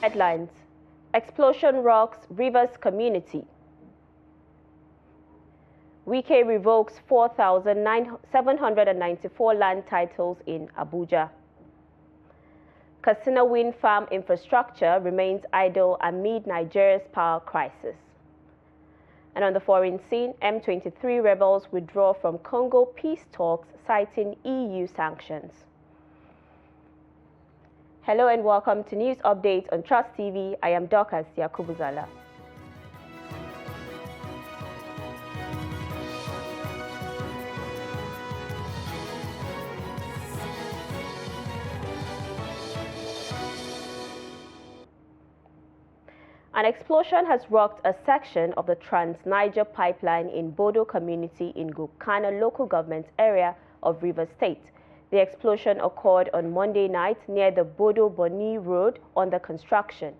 Headlines: Explosion rocks Rivers community. Wike revokes 4,794 land titles in Abuja. Katsina wind farm infrastructure remains idle amid Nigeria's power crisis. And on the foreign scene, M23 rebels withdraw from Congo peace talks, citing EU sanctions. Hello and welcome to News Update on Trust TV. I am Dorcas Yakubuzala. An explosion has rocked a section of the Trans-Niger pipeline in Bodo community in Gokana local government area of Rivers State. The explosion occurred on Monday night near the Bodo-Boni Road under construction.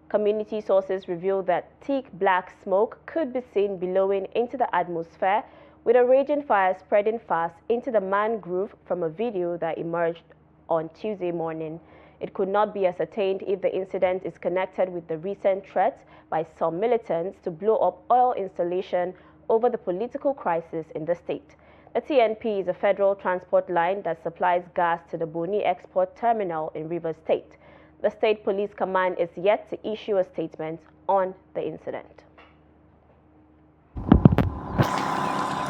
Community sources reveal that thick black smoke could be seen billowing into the atmosphere, with a raging fire spreading fast into the mangrove from a video that emerged on Tuesday morning. It could not be ascertained if the incident is connected with the recent threat by some militants to blow up oil installation over the political crisis in the state. The TNP is a federal transport line that supplies gas to the Boni export terminal in Rivers State. The State Police Command is yet to issue a statement on the incident.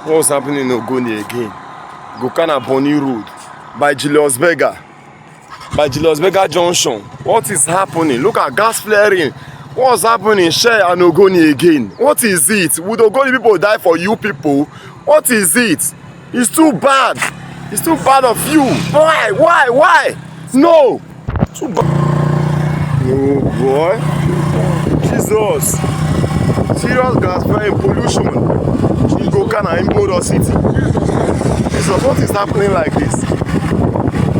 What's happening in Ogoni again? Gokana Boni Road by Julius Berger. By Julius Berger Junction. What is happening? Look at gas flaring. What's happening in Share and Ogoni again? What is it? Would Ogoni people die for you people? What is it? It's too bad. It's too bad of you. Why? No. Too bad. No, boy. Jesus. Serious gas flaring pollution in Gokana in Bodo City. Jesus, what is happening like this?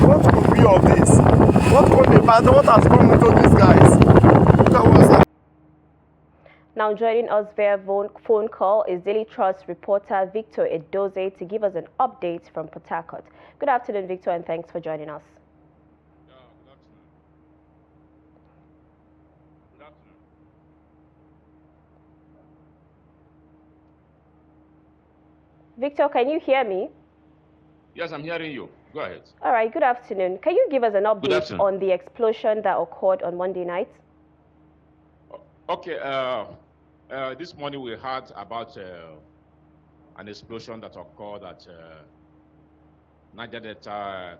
What could be of this? What could be bad? What has come into these guys? Look at what's happening. Now joining us via phone call is Daily Trust reporter Victor Edoze to give us an update from Port Harcourt. Good afternoon, Victor, and thanks for joining us. Good afternoon. Good afternoon. Victor, can you hear me? Yes, I'm hearing you. Go ahead. All right, good afternoon. Can you give us an update on the explosion that occurred on Monday night? Okay, this morning we heard about an explosion that occurred at Niger Delta,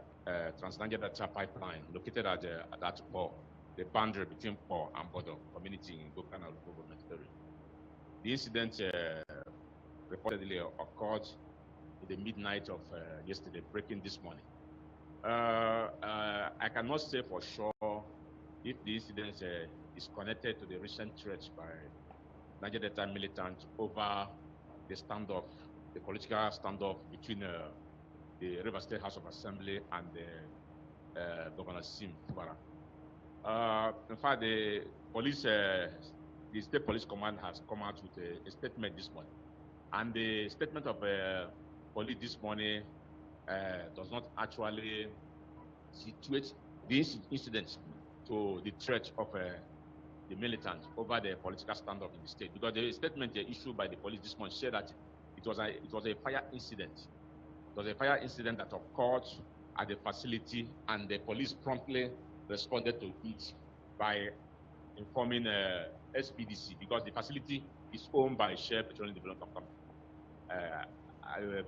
Trans-Niger Delta pipeline, located at that port, the boundary between port and Bodo community in Gokana local government area. The incident reportedly occurred in the midnight of yesterday, breaking this morning. I cannot say for sure if the incident is connected to the recent threats by Niger Delta militants over the standoff, the political standoff between the River State House of Assembly and the Governor Sim Fubara. In fact, the police, the State Police Command has come out with a statement this morning, and the statement of police this morning does not actually situate the incident to the threat of the militants over the political standoff in the state, because the statement issued by the police this morning said that it was a fire incident. It was a fire incident that occurred at the facility, and the police promptly responded to it by informing SPDC, because the facility is owned by Share Petroleum Development Company.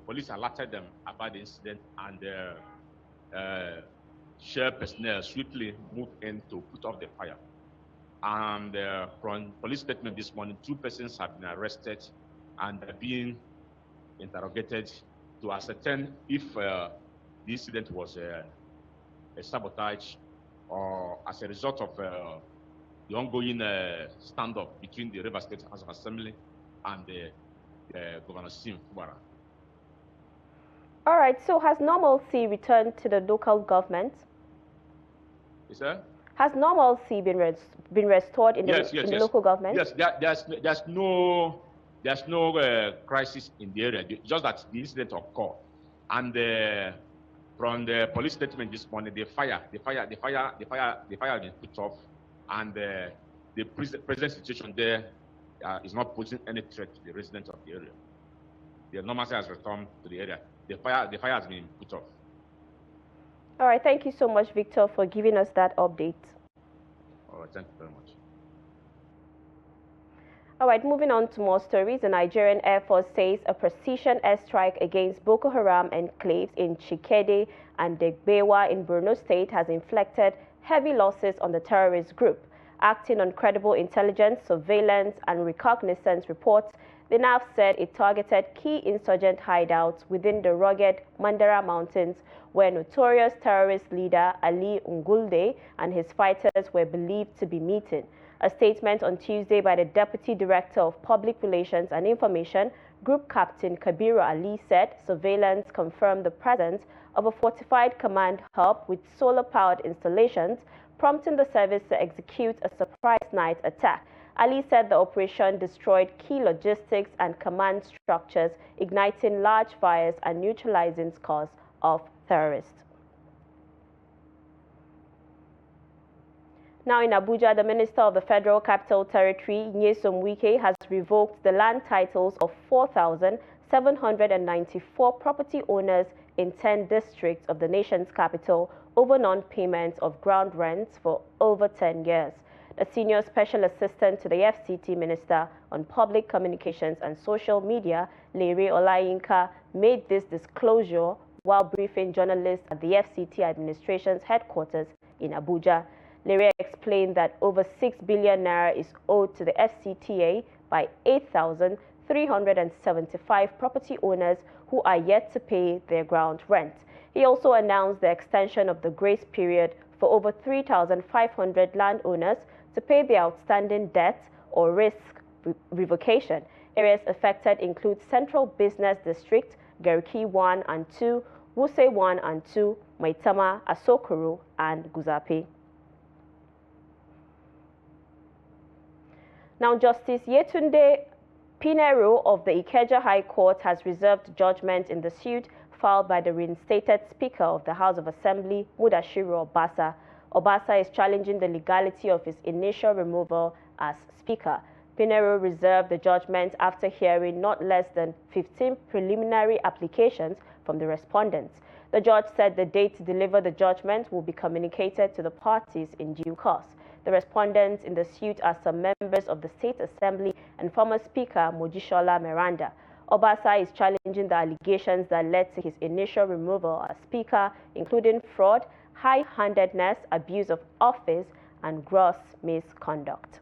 Police alerted them about the incident, and Share personnel swiftly moved in to put off the fire. And from police statement this morning, 2 persons have been arrested and are being interrogated to ascertain if the incident was a sabotage or as a result of the ongoing standoff between the River State House of Assembly and the Governor Sim Fubara. All right, so has normalcy returned to the local government? Is that? Has normalcy been restored in the local government? Yes, there's no crisis in the area. Just that the incident occurred, and from the police statement this morning, the fire has been put off, and the present situation there is not posing any threat to the residents of the area. The normalcy has returned to the area. The fire has been put off. All right, thank you so much, Victor, for giving us that update. All right, thank you very much. All right, moving on to more stories. The Nigerian Air Force says a precision airstrike against Boko Haram enclaves in Chikede and Degbewa in Borno State has inflicted heavy losses on the terrorist group. Acting on credible intelligence, surveillance, and reconnaissance reports, the NAF said it targeted key insurgent hideouts within the rugged Mandara Mountains, where notorious terrorist leader Ali Ngulde and his fighters were believed to be meeting. A statement on Tuesday by the Deputy Director of Public Relations and Information, Group Captain Kabiru Ali, said surveillance confirmed the presence of a fortified command hub with solar-powered installations, prompting the service to execute a surprise night attack. Ali said the operation destroyed key logistics and command structures, igniting large fires and neutralizing scores of terrorists. Now in Abuja, the Minister of the Federal Capital Territory, Nyesom Wike, has revoked the land titles of 4,794 property owners in 10 districts of the nation's capital over non-payment of ground rents for over 10 years. The Senior Special Assistant to the FCT Minister on Public Communications and Social Media, Lere Olayinka, made this disclosure while briefing journalists at the FCT administration's headquarters in Abuja. Lere explained that over 6 billion naira is owed to the FCTA by 8,375 property owners who are yet to pay their ground rent. He also announced the extension of the grace period for over 3,500 landowners to pay their outstanding debt or risk revocation. Areas affected include Central Business District, Gariki 1 and 2, Wuse 1 and 2, Maitama, Asokoro, and Guzape. Now, Justice Yetunde Pinero of the Ikeja High Court has reserved judgment in the suit filed by the reinstated Speaker of the House of Assembly, Mudashiru Obasa. Obasa is challenging the legality of his initial removal as Speaker. Pinero reserved the judgment after hearing not less than 15 preliminary applications from the respondents. The judge said the date to deliver the judgment will be communicated to the parties in due course. The respondents in the suit are some members of the State Assembly and former Speaker Mojishola Miranda. Obasa is challenging the allegations that led to his initial removal as Speaker, including fraud, high-handedness, abuse of office, and gross misconduct.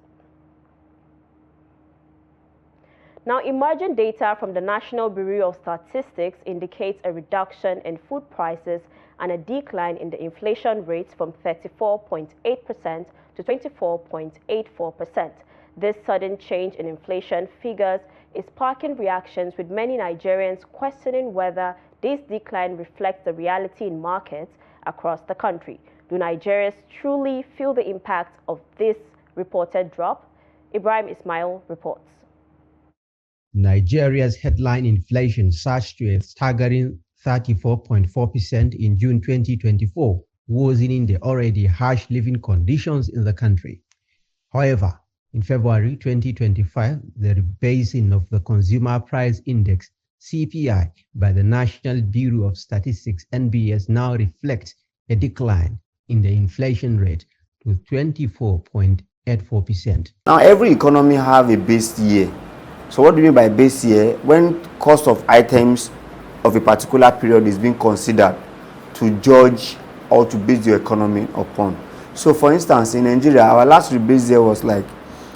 Now, emerging data from the National Bureau of Statistics indicates a reduction in food prices and a decline in the inflation rates from 34.8% to 24.84%. This sudden change in inflation figures is sparking reactions, with many Nigerians questioning whether this decline reflects the reality in markets across the country. Do Nigerians truly feel the impact of this reported drop? Ibrahim Ismail reports. Nigeria's headline inflation surged to a staggering 34.4% in June 2024, worsening the already harsh living conditions in the country. However, in February 2025, the rebasing of the Consumer Price Index (CPI) by the National Bureau of Statistics (NBS) now reflects a decline in the inflation rate to 24.84%. Now, every economy have a base year. So what do you mean by base year? When cost of items of a particular period is being considered to judge or to base your economy upon. So for instance, in Nigeria, our last rebase year was like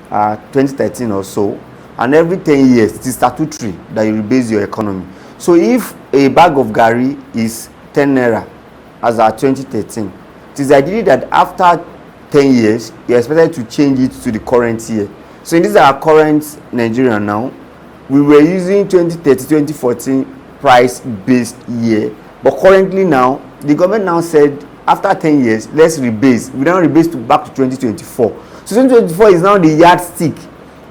2013 or so, and every 10 years it is statutory that you rebase your economy. So if a bag of gari is 10 naira as at 2013, it is ideally that after 10 years you are expected to change it to the current year. So in this our current Nigeria now, we were using 2013-2014 price based year, but currently now the government now said after 10 years let's rebase. We now rebase back to 2024. So 2024 is now the yardstick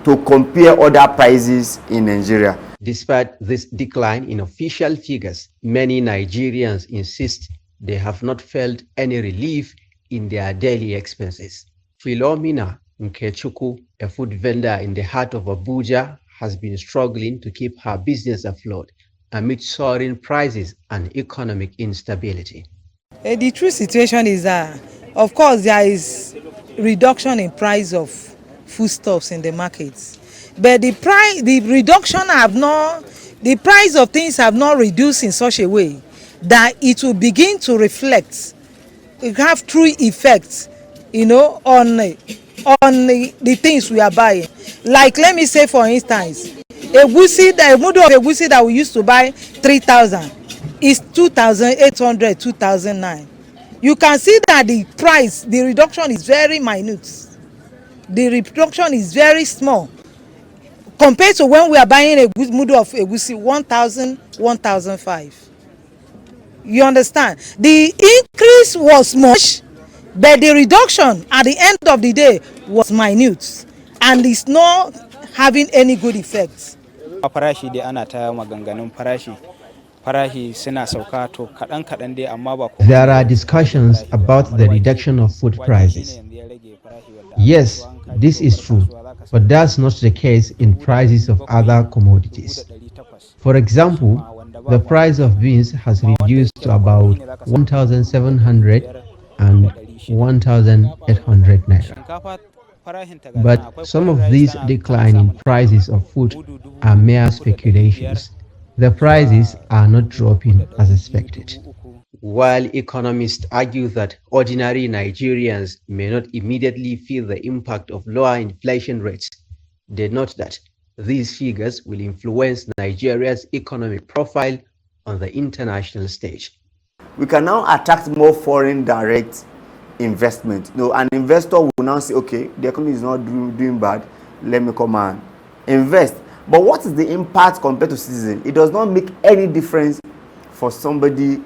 to compare other prices in Nigeria. Despite this decline in official figures, many Nigerians insist they have not felt any relief in their daily expenses. Philomena Nkechukwu, a food vendor in the heart of Abuja, has been struggling to keep her business afloat amid soaring prices and economic instability. The true situation is that, of course, there is reduction in price of foodstuffs in the markets, but the price of things have not reduced in such a way that it will begin to reflect, have true effects, on the things we are buying. Like, let me say, for instance, a mudu of egusi that we used to buy 3,000 is 2,800, 2,009. You can see that the reduction is very minute. The reduction is very small compared to when we are buying a mudu of egusi 1,000, 1,005. You understand? The increase was much, but the reduction at the end of the day was minute, and it's not having any good effects. Farashi dai ana ta maganganun farashi suna sauka to kaɗan dai amma ba komai. There are discussions about the reduction of food prices. Yes, this is true, but that's not the case in prices of other commodities. For example, the price of beans has reduced to about 1,700 and 1,800 naira. But some of these decline in prices of food are mere speculations. The prices are not dropping as expected. While economists argue that ordinary Nigerians may not immediately feel the impact of lower inflation rates, they note that these figures will influence Nigeria's economic profile on the international stage. We can now attract more foreign direct investment. An investor will now say, okay, the economy is not doing bad, let me come and invest. But what is the impact compared to citizen? It does not make any difference for somebody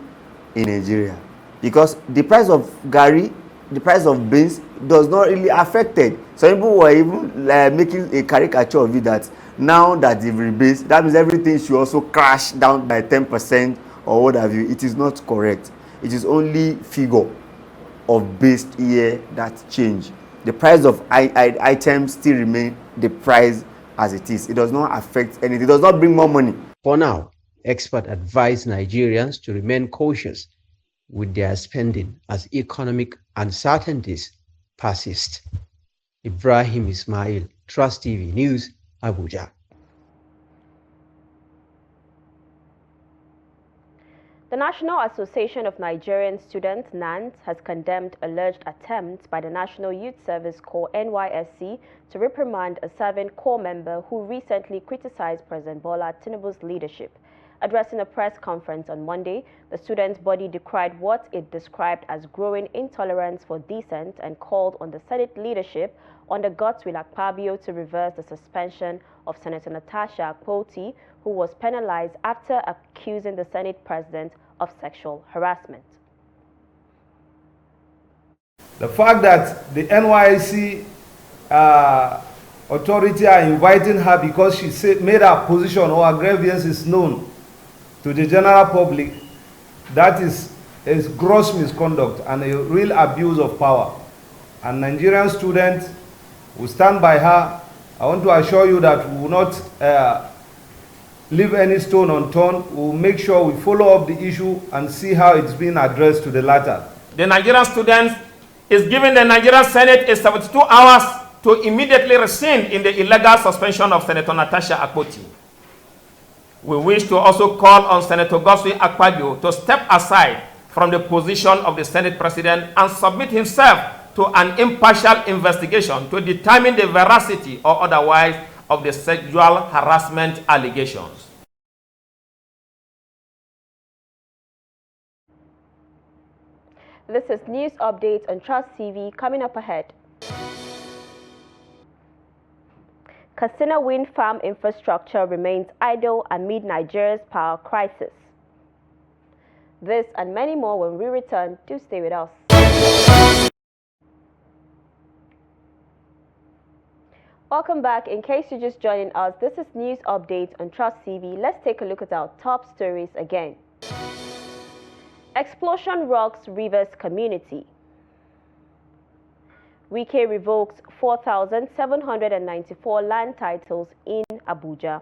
in Nigeria, because the price of gari, the price of beans does not really affect it. Some people were even making a caricature of it that now that they've rebased, that means everything should also crash down by 10% or what have you. It is not correct. It is only figure of based year that change. The price of items still remain the price as it is. It does not affect anything. It does not bring more money. For now, experts advise Nigerians to remain cautious with their spending as economic uncertainties persist. Ibrahim Ismail, Trust TV News, Abuja. The National Association of Nigerian Students, NANS, has condemned alleged attempts by the National Youth Service Corps, NYSC, to reprimand a serving corps member who recently criticized President Bola Tinubu's leadership. Addressing a press conference on Monday, the students' body decried what it described as growing intolerance for dissent and called on the Senate leadership under Godswill Akpabio to reverse the suspension of Senator Natasha Akpoti, who was penalized after accusing the Senate president of sexual harassment. The fact that the NYSC authority are inviting her because she made her position or her grievances known to the general public, that is gross misconduct and a real abuse of power. And Nigerian students will stand by her. I want to assure you that we will not leave any stone unturned. We will make sure we follow up the issue and see how it's being addressed to the latter. The Nigerian students is giving the Nigerian Senate 72 hours to immediately rescind in the illegal suspension of Senator Natasha Akpoti. We wish to also call on Senator Godswill Akpabio to step aside from the position of the Senate President and submit himself to an impartial investigation to determine the veracity or otherwise of the sexual harassment allegations. This is news updates on Trust TV coming up ahead. Katsina wind farm infrastructure remains idle amid Nigeria's power crisis. This and many more when we return. Do stay with us. Welcome back. In case you're just joining us, this is news updates on Trust TV. Let's take a look at our top stories again. Explosion rocks Rivers community. Wike revokes 4,794 land titles in Abuja.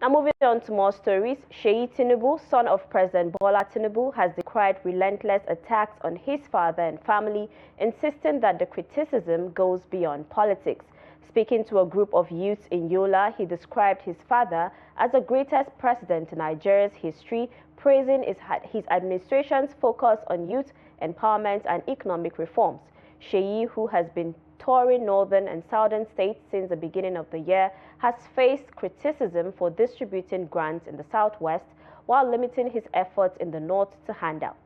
Now moving on to more stories, Tinubu, son of President Bola Tinubu, has decried relentless attacks on his father and family, insisting that the criticism goes beyond politics. Speaking to a group of youths in Yola, he described his father as the greatest president in Nigeria's history, praising his administration's focus on youth empowerment and economic reforms. Sheyi, who has been touring northern and southern states since the beginning of the year, has faced criticism for distributing grants in the southwest while limiting his efforts in the north to handouts.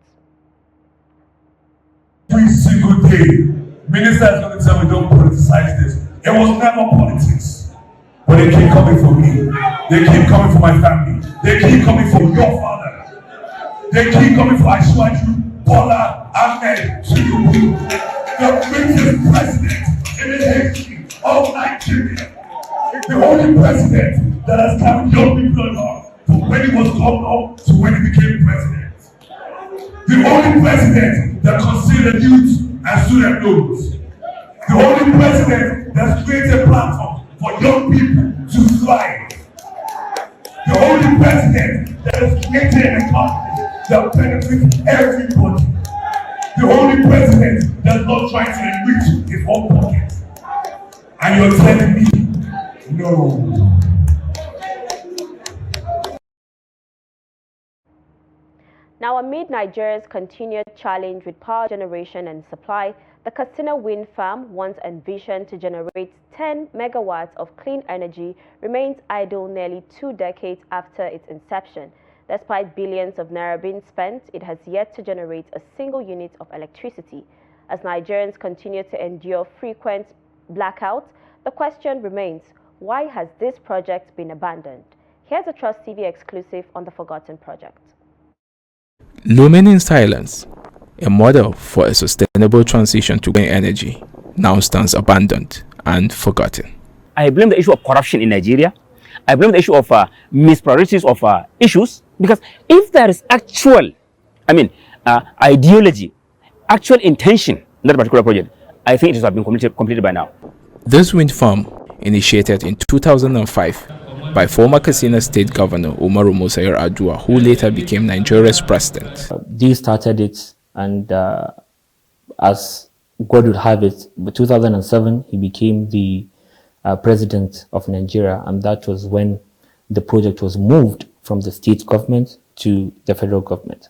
Every single day, ministers are going to tell me don't politicize this. It was never politics. But they keep coming for me. They keep coming for my family. They keep coming for your father. They keep coming for Ashwaju, Bola, Ahmed, Tinubu, the greatest president in the history of Nigeria. The only president that has carried young people along from when he was governor to when he became president. The only president that considered youth and student loans. The only president that's created a platform for young people to thrive. The only president that has created an economy that benefits everybody. The only president that's not trying to enrich his own pocket. And you're telling me, no. Now, amid Nigeria's continued challenge with power generation and supply, the Katsina wind farm, once envisioned to generate 10 megawatts of clean energy, remains idle nearly 2 decades after its inception. Despite billions of naira being spent, it has yet to generate a single unit of electricity. As Nigerians continue to endure frequent blackouts, the question remains, why has this project been abandoned? Here's a Trust TV exclusive on the Forgotten Project. Looming in silence, a model for a sustainable transition to green energy now stands abandoned and forgotten. I blame the issue of corruption in Nigeria. I blame the issue of mispriorities of issues, because if there is actual, ideology, actual intention in that particular project, I think it should have been completed by now. This wind farm, initiated in 2005 by former Katsina State Governor Umaru Musa Yar'Adua, who later became Nigeria's president. They started it, and as God would have it, by 2007 he became the president of Nigeria, and that was when the project was moved from the state government to the federal government.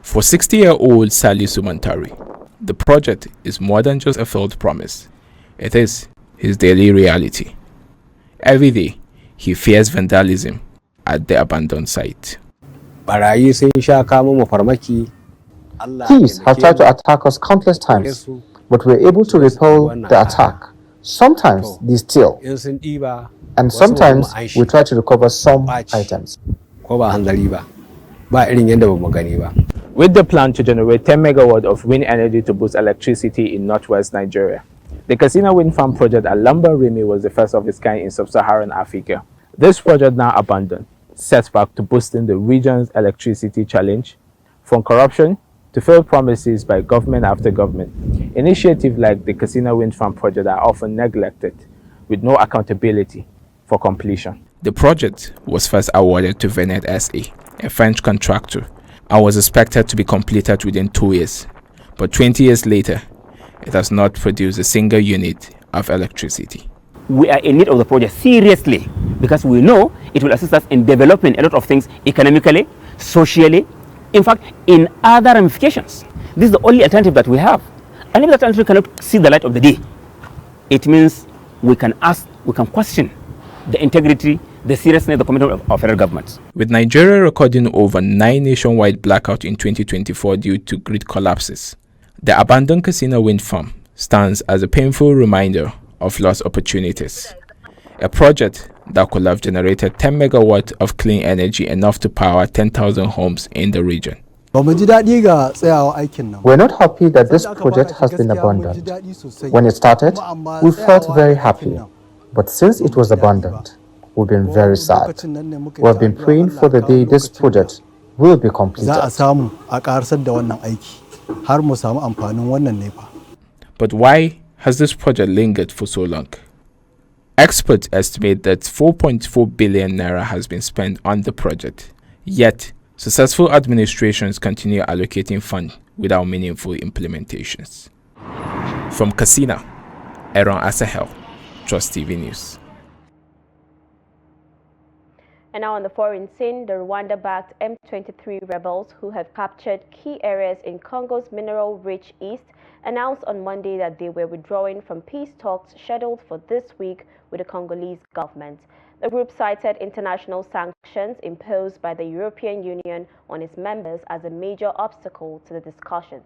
For 60-year-old Salisu Mantari, the project is more than just a failed promise. It is his daily reality. Every day, he fears vandalism at the abandoned site. Thieves have tried to attack us countless times, but we're able to repel the attack. Sometimes they steal, and sometimes we try to recover some items. With the plan to generate 10 megawatts of wind energy to boost electricity in northwest Nigeria, the Katsina Wind Farm project at Lambarimi was the first of its kind in sub-Saharan Africa. This project, now abandoned, sets back to boosting the region's electricity challenge, from corruption to failed promises by government after government. Initiatives like the Katsina Wind Farm project are often neglected, with no accountability for completion. The project was first awarded to Venet SA, a French contractor, and was expected to be completed within 2 years. But 20 years later, it has not produced a single unit of electricity. We are in need of the project seriously, because we know it will assist us in developing a lot of things economically, socially, in fact, in other ramifications. This is the only alternative that we have. And if that alternative cannot see the light of the day, it means we can ask, we can question the integrity, the seriousness, the commitment of federal governments. With Nigeria recording over 9 nationwide blackouts in 2024 due to grid collapses, the abandoned Katsina wind farm stands as a painful reminder of lost opportunities. A project that could have generated 10 megawatts of clean energy, enough to power 10,000 homes in the region. We're not happy that this project has been abandoned. When it started, we felt very happy. But since it was abandoned, we've been very sad. We have been praying for the day this project will be completed. But why has this project lingered for so long? Experts estimate that 4.4 billion naira has been spent on the project. Yet, successful administrations continue allocating funds without meaningful implementations. From Katsina, Aaron Asahel, Trust TV News. And now on the foreign scene, the Rwanda-backed M23 rebels who have captured key areas in Congo's mineral-rich east announced on Monday that they were withdrawing from peace talks scheduled for this week with the Congolese government. The group cited international sanctions imposed by the European Union on its members as a major obstacle to the discussions.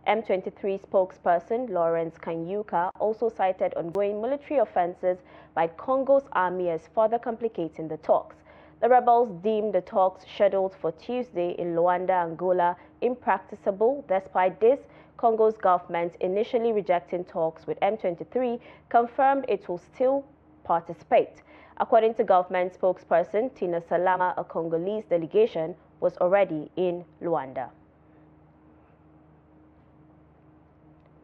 M23 spokesperson Lawrence Kanyuka also cited ongoing military offenses by Congo's army as further complicating the talks. The rebels deemed the talks scheduled for Tuesday in Luanda, Angola, impracticable. Despite this, Congo's government, initially rejecting talks with M23, confirmed it will still participate. According to government spokesperson Tina Salama, a Congolese delegation was already in Luanda.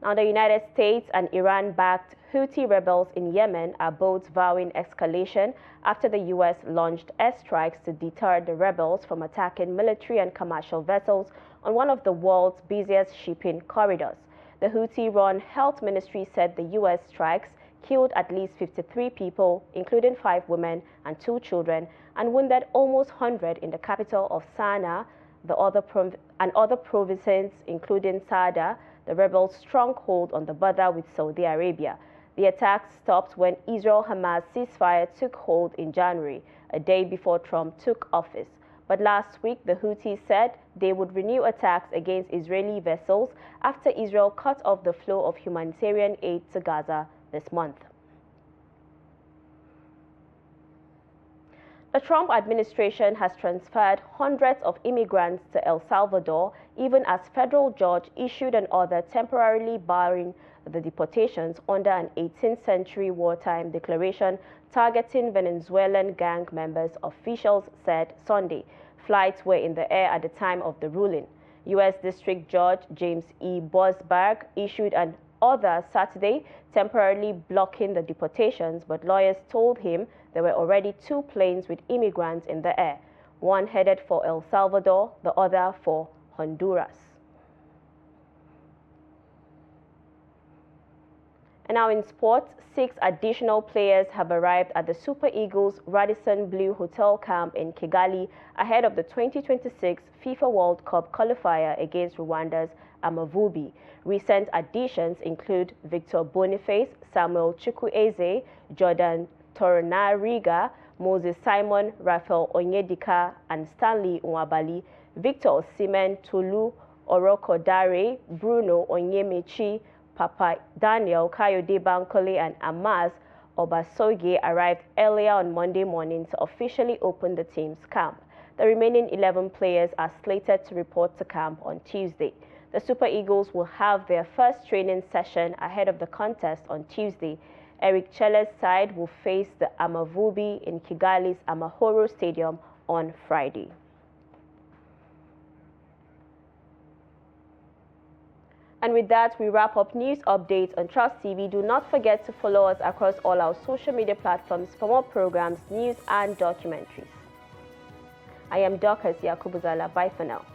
Now, the United States and Iran-backed Houthi rebels in Yemen are both vowing escalation after the U.S. launched airstrikes to deter the rebels from attacking military and commercial vessels on one of the world's busiest shipping corridors. The Houthi-run health ministry said the U.S. strikes killed at least 53 people, including 5 women and 2 children, and wounded almost 100 in the capital of Sana'a and other provinces, including Sada, the rebels' stronghold on the border with Saudi Arabia. The attacks stopped when Israel-Hamas ceasefire took hold in January, a day before Trump took office. But last week, the Houthis said they would renew attacks against Israeli vessels after Israel cut off the flow of humanitarian aid to Gaza this month. The Trump administration has transferred hundreds of immigrants to El Salvador, even as federal judge issued an order temporarily barring the deportations under an 18th century wartime declaration targeting Venezuelan gang members, officials said Sunday. Flights were in the air at the time of the ruling. U.S. District Judge James E. Boasberg issued an order Saturday temporarily blocking the deportations, but lawyers told him there were already 2 planes with immigrants in the air, one headed for El Salvador, the other for Honduras. And now in sports, 6 additional players have arrived at the Super Eagles Radisson Blu Hotel camp in Kigali ahead of the 2026 FIFA World Cup qualifier against Rwanda's Amavubi. Recent additions include Victor Boniface, Samuel Chukwueze, Jordan Torunariga, Moses Simon, Raphael Onyedika, and Stanley Nwabali, Victor Osimhen, Tolu Orokodare, Bruno Onyemaechi, Papa Daniel, Kayode Bankole, and Amaz Obasogie arrived earlier on Monday morning to officially open the team's camp. The remaining 11 players are slated to report to camp on Tuesday. The Super Eagles will have their first training session ahead of the contest on Tuesday. Eric Chele's side will face the Amavubi in Kigali's Amahoro Stadium on Friday. And with that, we wrap up news updates on Trust TV. Do not forget to follow us across all our social media platforms for more programs, news, and documentaries. I am Dorcas Yakubuzala. Bye for now.